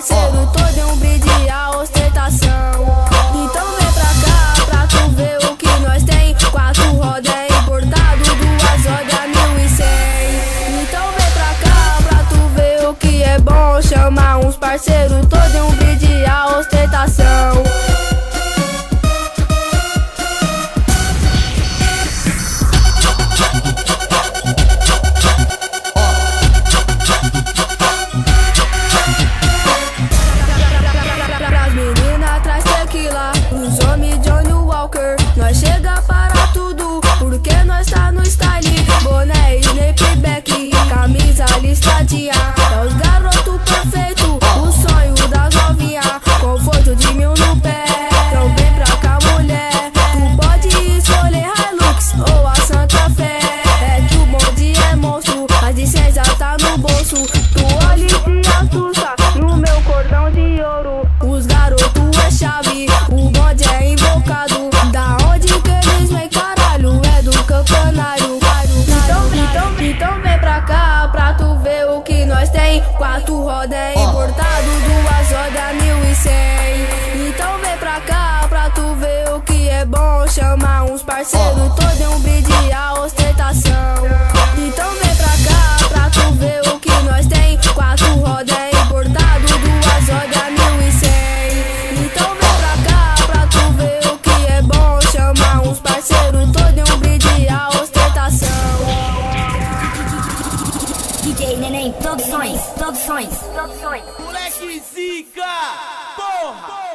parceiros todos em um brinde a ostentação. Então vem pra cá pra tu ver o que nós tem. 4 rodas é importado, 2 rodas 1100. Então vem pra cá pra tu ver o que é bom. Chama uns parceiros todos em um brinde a ostentação. Os homens Johnny Walker, nós chega para tudo, porque nós tá no style. Boné e snapback, camisa listadinha. É os garotos perfeitos, o sonho das novinha. Conforto de 1000 no pé, então vem pra cá mulher. Tu pode escolher Hilux ou a Santa Fé. É que o bonde é monstro, a licença tá no bolso. Tu olha e se assusta, no meu cordão de ouro. Os garotos é chave, o bonde é invocado. Da onde que eles vêm, caralho? É do campanário. Então vem pra cá pra tu ver o que nós tem. 4 rodas é importado, 2 rodas 1100. Então vem pra cá pra tu ver o que é bom. Chama uns parceiros todos em um brinde a ostentação. Então vem pra cá pra tu ver o que nós tem. 4 rodas é importado, 2 rodas 1100. Então vem pra cá pra tu ver o que é bom. Chama uns parceiros todos em um brinde a ostentação. DJ Neném, produções. Moleque zica, porra!